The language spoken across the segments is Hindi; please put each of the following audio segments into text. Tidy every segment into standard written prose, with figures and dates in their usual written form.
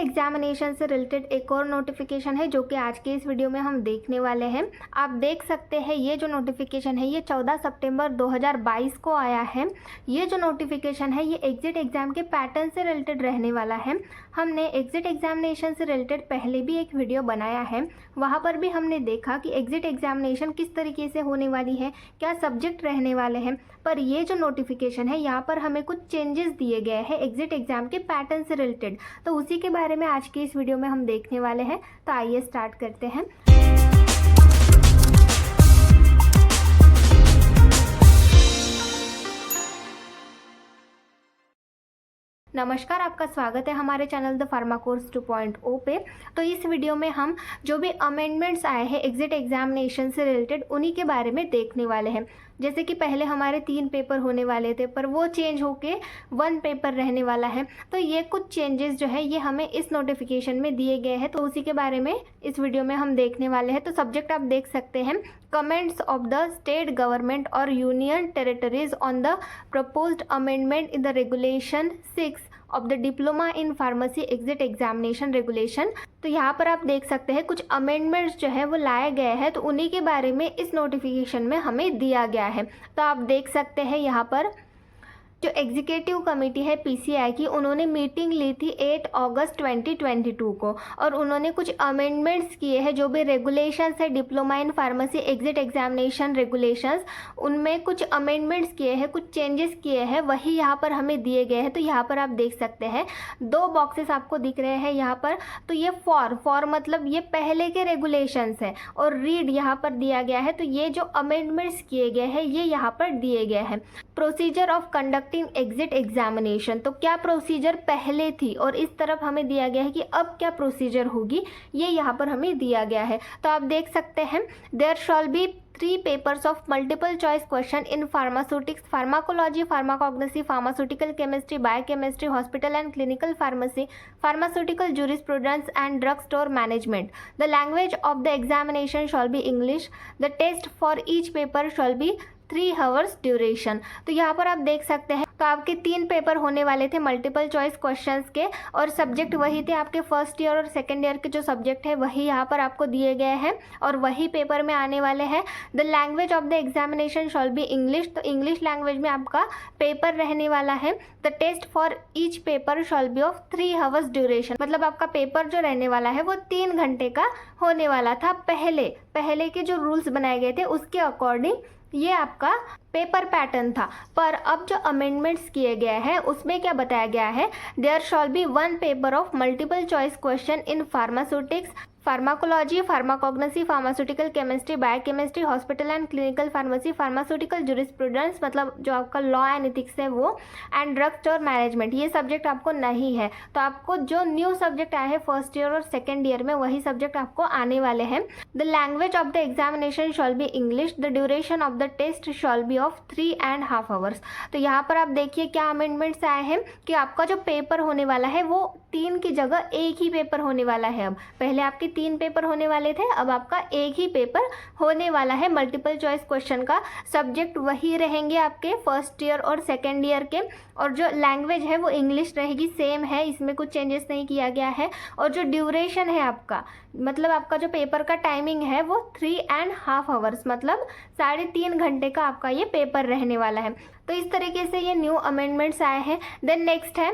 एग्जामिनेशन से रिलेटेड एक और नोटिफिकेशन है जो कि आज के इस वीडियो में हम देखने वाले हैं। आप देख सकते हैं ये जो नोटिफिकेशन है ये 14 सितंबर 2022 को आया है। ये जो नोटिफिकेशन है ये एग्जिट एग्ज़ाम के पैटर्न से रिलेटेड रहने वाला है। हमने एग्जिट एग्जामिनेशन से रिलेटेड पहले भी एक वीडियो बनाया है, वहाँ पर भी हमने देखा कि एग्जिट एग्जामिनेशन किस तरीके से होने वाली है, क्या सब्जेक्ट रहने वाले हैं। पर ये जो नोटिफिकेशन है यहाँ पर हमें कुछ चेंजेस दिए गए हैं एग्जिट एग्ज़ाम के पैटर्न से रिलेटेड, तो उसी के बारे में आज की इस वीडियो में हम देखने वाले हैं। तो आइए स्टार्ट करते हैं। नमस्कार, आपका स्वागत है हमारे चैनल द फार्मा कोर्स 2.0 पे। तो इस वीडियो में हम जो भी अमेंडमेंट्स आए हैं एग्जिट एग्जामिनेशन से रिलेटेड उन्हीं के बारे में देखने वाले हैं। जैसे कि पहले हमारे 3 पेपर होने वाले थे पर वो चेंज होके 1 पेपर रहने वाला है। तो ये कुछ चेंजेस जो है ये हमें इस नोटिफिकेशन में दिए गए हैं, तो उसी के बारे में इस वीडियो में हम देखने वाले हैं। तो सब्जेक्ट आप देख सकते हैं, comments of the state government और union territories on the proposed amendment in the regulation 6 of the diploma in pharmacy exit examination regulation. तो यहाँ पर आप देख सकते हैं कुछ अमेंडमेंट्स जो है वो लाए गए हैं, तो उन्हीं के बारे में इस नोटिफिकेशन में हमें दिया गया है। तो आप देख सकते हैं यहाँ पर जो एग्जीक्यूटिव कमेटी है पीसीआई की, उन्होंने मीटिंग ली थी 8 अगस्त 2022 को और उन्होंने कुछ अमेंडमेंट्स किए हैं जो भी रेगुलेशंस है diploma in pharmacy exit examination regulations, उनमें कुछ अमेंडमेंट्स किए हैं, कुछ चेंजेस किए हैं, वही यहाँ पर हमें दिए गए हैं। तो यहाँ पर आप देख सकते हैं 2 बॉक्सेस आपको दिख रहे हैं यहाँ पर। तो ये फॉर मतलब ये पहले के रेगुलेशंस है और रीड यहाँ पर दिया गया है। तो ये जो अमेंडमेंट्स किए गए हैं ये यहाँ पर दिए गए हैं। Procedure of conducting exit examination, तो क्या प्रोसीजर पहले थी और इस तरफ हमें दिया गया है कि अब क्या प्रोसीजर होगी, ये यहाँ पर हमें दिया गया है। तो आप देख सकते हैं there shall be 3 papers of multiple choice question in pharmaceutics, pharmacology, pharmacognosy, pharmaceutical chemistry, biochemistry, hospital and clinical pharmacy, pharmaceutical jurisprudence and drug store management. The language of the examination shall be English. The test for each paper shall be 3 hours duration. तो यहाँ पर आप देख सकते हैं तो आपके 3 पेपर होने वाले थे मल्टीपल चॉइस क्वेश्चंस के और सब्जेक्ट वही थे आपके फर्स्ट ईयर और सेकंड ईयर के जो सब्जेक्ट है वही यहाँ पर आपको दिए गए हैं और वही पेपर में आने वाले हैं। The language of the examination shall be English, तो इंग्लिश लैंग्वेज में आपका पेपर रहने वाला है। The test for each paper shall be of 3 hours duration, मतलब आपका पेपर जो रहने वाला है वो 3 घंटे का होने वाला था। पहले के जो रूल्स बनाए गए थे उसके अकॉर्डिंग ये आपका पेपर पैटर्न था। पर अब जो अमेंडमेंट्स किए गए हैं उसमें क्या बताया गया है, there shall be 1 paper of multiple choice question in pharmaceutics, pharmacology, pharmacognosy, pharmaceutical chemistry, biochemistry, hospital and clinical pharmacy, pharmaceutical jurisprudence मतलब जो आपका लॉ एंड एथिक्स है वो, एंड ड्रग स्टोर मैनेजमेंट। ये सब्जेक्ट आपको नहीं है, तो आपको जो न्यू सब्जेक्ट आए हैं फर्स्ट ईयर और सेकेंड ईयर में वही सब्जेक्ट आपको आने वाले हैं। The language of the examination shall be English. The duration of the test shall be of 3.5 hours. तो यहाँ पर आप देखिए क्या अमेंडमेंट्स आए हैं कि आपका जो पेपर होने वाला है वो 3 की जगह 1 ही पेपर होने वाला है। अब पहले आपके 3 पेपर होने वाले थे, अब आपका 1 ही पेपर होने वाला है। मल्टीपल चॉइस क्वेश्चन का सब्जेक्ट वही रहेंगे आपके फर्स्ट ईयर और सेकेंड ईयर के, और जो लैंग्वेज है वो इंग्लिश रहेगी, सेम है, इसमें कुछ चेंजेस नहीं किया गया है। और जो ड्यूरेशन है आपका, मतलब आपका जो पेपर का टाइमिंग है वो 3.5 आवर्स मतलब 3.5 घंटे का आपका ये पेपर रहने वाला है। तो इस तरीके से ये न्यू अमेंडमेंट्स आए हैं। देन नेक्स्ट है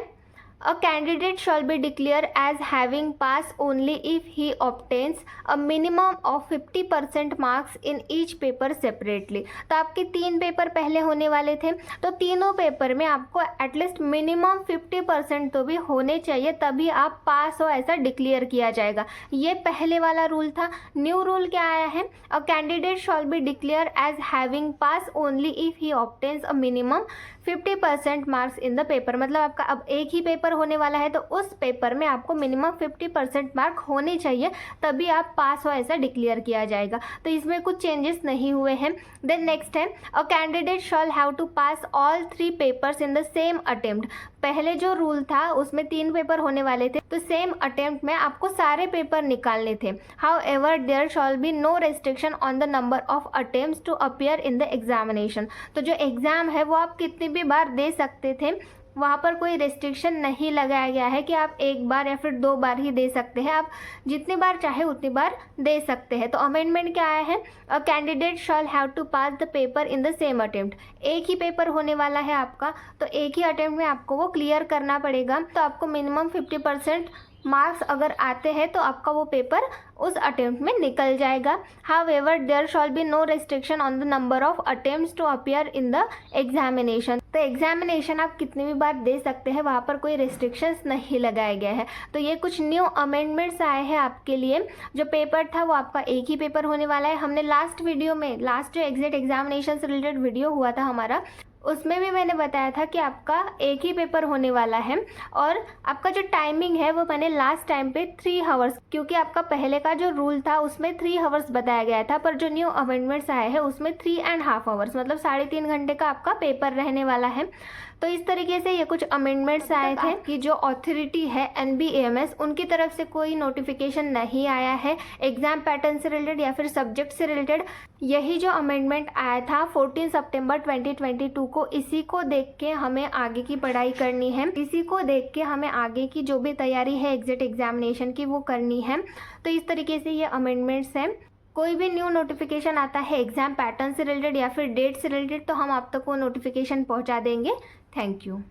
A candidate shall be declared as having passed only if he obtains a minimum of 50% marks in each paper separately। तो आपके 3 पेपर पहले होने वाले थे, तो तीनों पेपर में आपको एटलीस्ट मिनिमम 50% तो भी होने चाहिए, तभी आप पास हो ऐसा डिक्लेयर किया जाएगा। ये पहले वाला रूल था। न्यू रूल क्या आया है, a candidate shall be declare as having pass only if he obtains a minimum 50% marks in the paper, मतलब आपका अब 1 ही पेपर होने वाला है तो उस पेपर में आपको मिनिमम 50% मार्क होने चाहिए, तभी आप पास हो ऐसा डिक्लेयर किया जाएगा। तो इसमें कुछ चेंजेस नहीं हुए हैं। देन नेक्स्ट है a candidate shall have to pass all 3 papers in the same attempt. पहले जो रूल था उसमें 3 पेपर होने वाले थे, तो सेम अटेम्प्ट में आपको सारे पेपर निकालने थे। However there shall be no restriction on the number of attempts to appear in the examination. तो जो एग्जाम है वो आप कितनी भी बार दे सकते थे, वहाँ पर कोई रिस्ट्रिक्शन नहीं लगाया गया है कि आप एक बार या फिर 2 बार ही दे सकते हैं, आप जितनी बार चाहे उतनी बार दे सकते हैं। तो अमेंडमेंट क्या आया है, a candidate shall have to pass the paper in the same attempt. एक ही पेपर होने वाला है आपका, तो एक ही अटेम्प्ट में आपको वो क्लियर करना पड़ेगा। तो आपको मिनिमम 50% मार्क्स अगर आते हैं तो आपका वो पेपर उस अटेम्प्ट में निकल जाएगा। However there shall be no restriction on the number of attempts to appear in the examination. तो एग्जामिनेशन आप कितनी भी बार दे सकते हैं, वहाँ पर कोई रिस्ट्रिक्शंस नहीं लगाया गया है। तो ये कुछ न्यू अमेंडमेंट्स आए हैं आपके लिए। जो पेपर था वो आपका एक ही पेपर होने वाला है। हमने लास्ट वीडियो में, लास्ट जो एग्जिट एग्जामिनेशन से रिलेटेड वीडियो हुआ था हमारा, उसमें भी मैंने बताया था कि आपका एक ही पेपर होने वाला है। और आपका जो टाइमिंग है वो मैंने लास्ट टाइम पे 3 आवर्स, क्योंकि आपका पहले का जो रूल था उसमें 3 आवर्स बताया गया था, पर जो न्यू अमेंडमेंट्स आए हैं उसमें 3.5 आवर्स, मतलब 3.5 घंटे का आपका पेपर रहने वाला है। तो इस तरीके से ये कुछ अमेंडमेंट्स आए थे कि जो अथॉरिटी है NBAMS, उनकी तरफ से कोई नोटिफिकेशन नहीं आया है एग्जाम पैटर्न से रिलेटेड या फिर सब्जेक्ट से रिलेटेड। यही जो अमेंडमेंट आया था 14 सितंबर 2022 को, इसी को देख के हमें आगे की पढ़ाई करनी है, इसी को देख के हमें आगे की जो भी तैयारी है एग्जिट एग्जामिनेशन की वो करनी है। तो इस तरीके से ये अमेंडमेंट्स हैं। कोई भी न्यू नोटिफिकेशन आता है एग्जाम पैटर्न से रिलेटेड या फिर डेट से रिलेटेड, तो हम आप तक वो नोटिफिकेशन पहुंचा देंगे। Thank you.